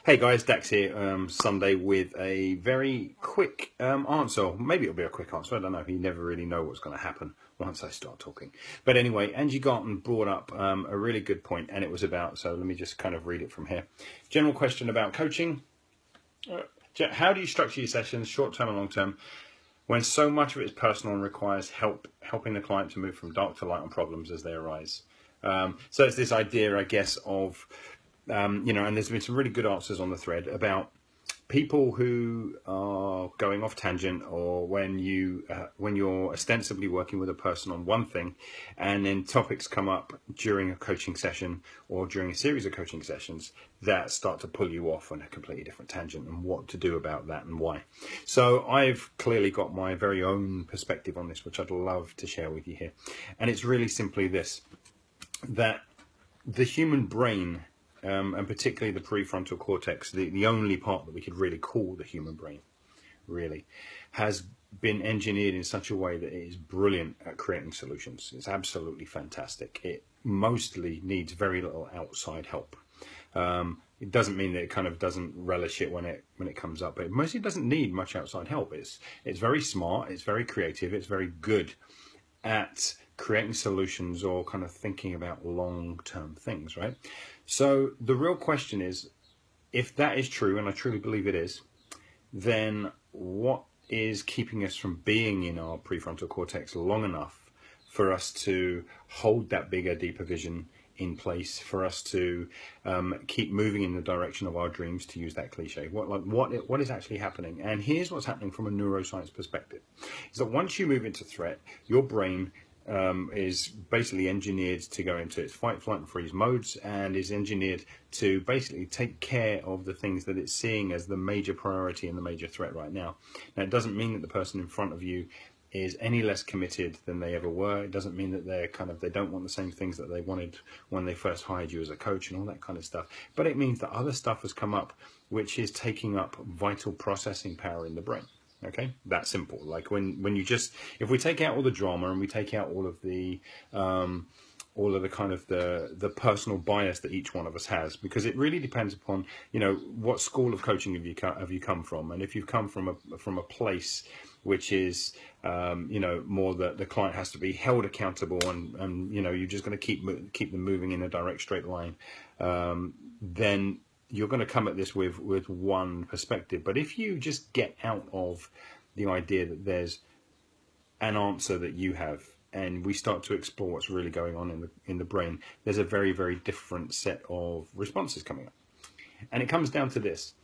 Hey guys, Dax here, Sunday with a very quick answer. Maybe it'll be a quick answer, I don't know. You never really know what's going to happen once I start talking. But anyway, Angie Garton brought up a really good point, and it was about, so let me just kind of read it from here. General question about coaching. How do you structure your sessions, short-term and long-term, when so much of it is personal and requires helping the client to move from dark to light on problems as they arise? So it's this idea, I guess, of and there's been some really good answers on the thread about people who are going off tangent, or when you're ostensibly working with a person on one thing, and then topics come up during a coaching session or during a series of coaching sessions that start to pull you off on a completely different tangent, and what to do about that and why. So I've clearly got my very own perspective on this, which I'd love to share with you here. And it's really simply this, that the human brain, and particularly the prefrontal cortex, the only part that we could really call the human brain, really, has been engineered in such a way that it is brilliant at creating solutions. It's absolutely fantastic. It mostly needs very little outside help. It doesn't mean that it kind of doesn't relish it when it comes up, but it mostly doesn't need much outside help. It's very smart, it's very creative, it's very good at creating solutions or kind of thinking about long-term things, right? So the real question is, if that is true, and I truly believe it is, then what is keeping us from being in our prefrontal cortex long enough for us to hold that bigger, deeper vision in place, for us to keep moving in the direction of our dreams, to use that cliche? What is actually happening? And here's what's happening from a neuroscience perspective, is that once you move into threat, your brain is basically engineered to go into its fight, flight and freeze modes, and is engineered to basically take care of the things that it's seeing as the major priority and the major threat right now. Now, it doesn't mean that the person in front of you is any less committed than they ever were. It doesn't mean that they don't want the same things that they wanted when they first hired you as a coach and all that kind of stuff. But it means that other stuff has come up which is taking up vital processing power in the brain. Okay, that simple. Like when you just, if we take out all the drama and we take out all of the kind of the personal bias that each one of us has, because it really depends upon, what school of coaching have you come from, and if you've come from a place which is more that the client has to be held accountable, and you're just going to keep them moving in a direct straight line, then you're going to come at this with one perspective. But if you just get out of the idea that there's an answer that you have, and we start to explore what's really going on in the brain, there's a very, very different set of responses coming up. And it comes down to this.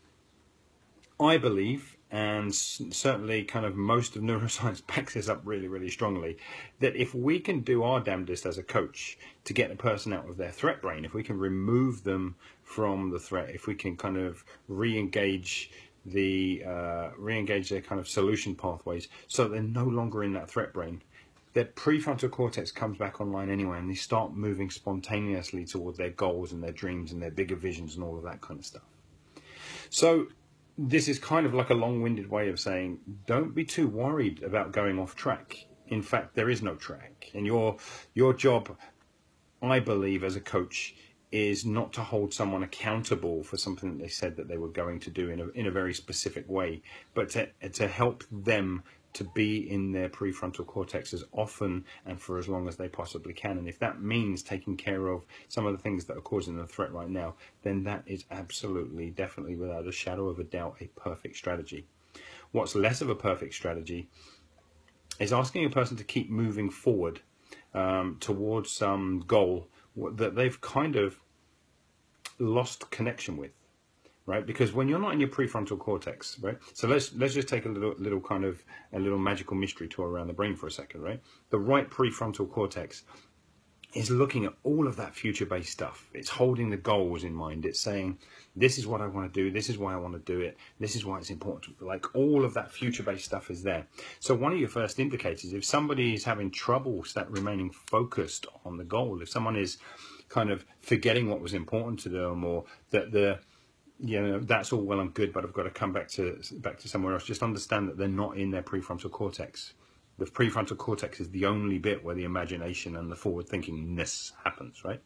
I believe, and certainly kind of most of neuroscience backs this up really, really strongly, that if we can do our damnedest as a coach to get a person out of their threat brain, if we can remove them from the threat, if we can kind of re-engage their kind of solution pathways so that they're no longer in that threat brain, their prefrontal cortex comes back online anyway, and they start moving spontaneously toward their goals and their dreams and their bigger visions and all of that kind of stuff. So this is kind of like a long-winded way of saying, don't be too worried about going off track. In fact, there is no track. And your job, I believe, as a coach, is not to hold someone accountable for something that they said that they were going to do in a very specific way, but to help them to be in their prefrontal cortex as often and for as long as they possibly can. And if that means taking care of some of the things that are causing the threat right now, then that is absolutely, definitely, without a shadow of a doubt, a perfect strategy. What's less of a perfect strategy is asking a person to keep moving forward towards some goal that they've kind of lost connection with. Right, because when you're not in your prefrontal cortex, right? So let's just take a little magical mystery tour around the brain for a second, right? The right prefrontal cortex is looking at all of that future-based stuff. It's holding the goals in mind. It's saying, this is what I want to do. This is why I want to do it. This is why it's important. Like, all of that future-based stuff is there. So one of your first indicators, if somebody is having trouble remaining focused on the goal, if someone is kind of forgetting what was important to them, or that that's all well and good, but I've got to come back to somewhere else, just understand that they're not in their prefrontal cortex. The prefrontal cortex is the only bit where the imagination and the forward thinkingness happens, right?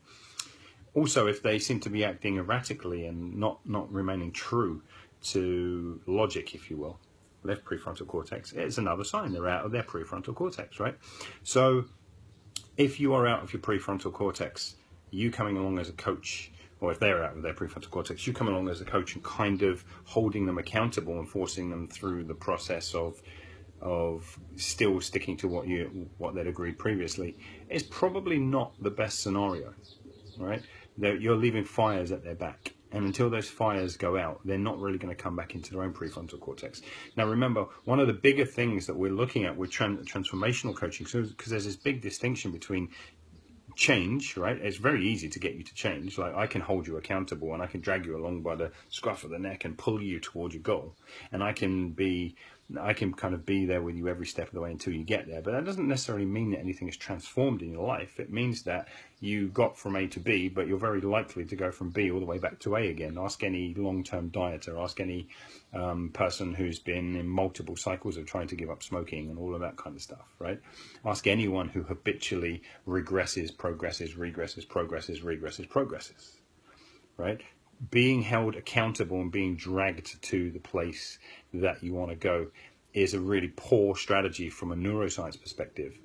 Also, if they seem to be acting erratically and not remaining true to logic, if you will, left prefrontal cortex, it's another sign they're out of their prefrontal cortex, right? So if you are out of your prefrontal cortex, you coming along as a coach, or if they're out of their prefrontal cortex, you come along as a coach and kind of holding them accountable and forcing them through the process of still sticking to what they'd agreed previously, is probably not the best scenario, right? You're leaving fires at their back, and until those fires go out, they're not really going to come back into their own prefrontal cortex. Now remember, one of the bigger things that we're looking at with transformational coaching, because there's this big distinction between change, right? It's very easy to get you to change. Like, I can hold you accountable and I can drag you along by the scruff of the neck and pull you towards your goal, and I can kind of be there with you every step of the way until you get there. But that doesn't necessarily mean that anything is transformed in your life. It means that you got from A to B, but you're very likely to go from B all the way back to A again. Ask any long-term dieter, ask any person who's been in multiple cycles of trying to give up smoking and all of that kind of stuff, right? Ask anyone who habitually regresses, progresses, regresses, progresses, regresses, progresses, right? Being held accountable and being dragged to the place that you want to go is a really poor strategy from a neuroscience perspective.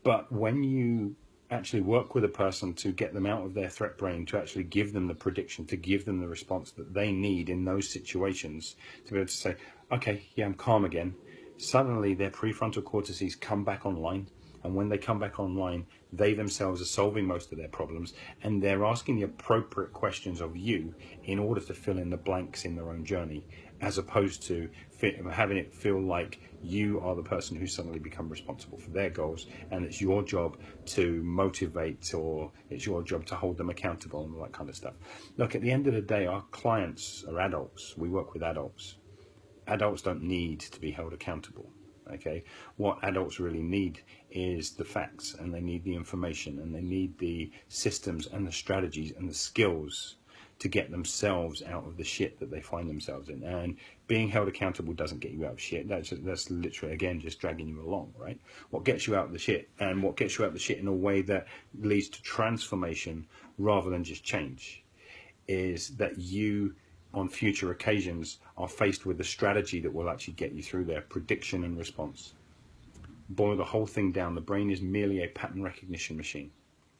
But when you actually work with a person to get them out of their threat brain, to actually give them the prediction, to give them the response that they need in those situations, to be able to say, okay, yeah, I'm calm again, suddenly their prefrontal cortices come back online. And when they come back online, they themselves are solving most of their problems, and they're asking the appropriate questions of you in order to fill in the blanks in their own journey, as opposed to having it feel like you are the person who suddenly become responsible for their goals, and it's your job to motivate, or it's your job to hold them accountable and all that kind of stuff. Look, at the end of the day, our clients are adults. We work with adults. Adults don't need to be held accountable. Okay, what adults really need is the facts, and they need the information, and they need the systems and the strategies and the skills to get themselves out of the shit that they find themselves in. And being held accountable doesn't get you out of shit. That's literally, again, just dragging you along, right? What gets you out of the shit, and what gets you out of the shit in a way that leads to transformation rather than just change, is that you, on future occasions, are faced with a strategy that will actually get you through there. Prediction and response. Boil the whole thing down. The brain is merely a pattern recognition machine.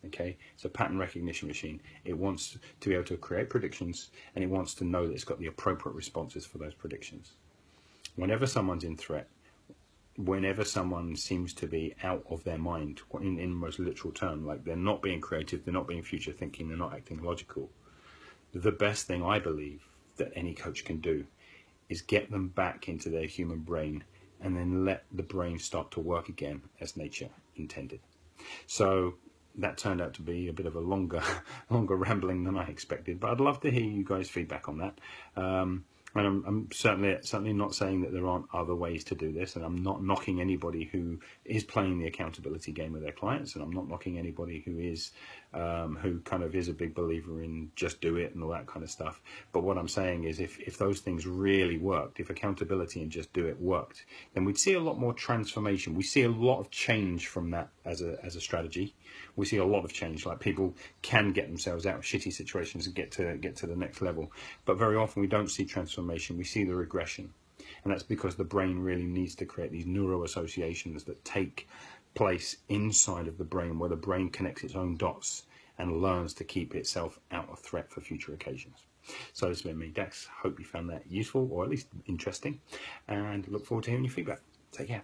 Okay, it's a pattern recognition machine. It wants to be able to create predictions, and it wants to know that it's got the appropriate responses for those predictions. Whenever someone's in threat, whenever someone seems to be out of their mind, in the most literal term, like they're not being creative, they're not being future thinking, they're not acting logical, the best thing I believe that any coach can do is get them back into their human brain, and then let the brain start to work again as nature intended. So that turned out to be a bit of a longer rambling than I expected, but I'd love to hear you guys' feedback on that. And I'm certainly not saying that there aren't other ways to do this, and I'm not knocking anybody who is playing the accountability game with their clients, and I'm not knocking anybody who is who kind of is a big believer in just do it and all that kind of stuff. But what I'm saying is, if those things really worked, if accountability and just do it worked, then we'd see a lot more transformation. We see a lot of change from that as a strategy. We see a lot of change, like people can get themselves out of shitty situations and get to the next level. But very often we don't see transformation, we see the regression. And that's because the brain really needs to create these neural associations that take place inside of the brain, where the brain connects its own dots and learns to keep itself out of threat for future occasions. So this has been me, Dax. Hope you found that useful, or at least interesting, and look forward to hearing your feedback. Take care.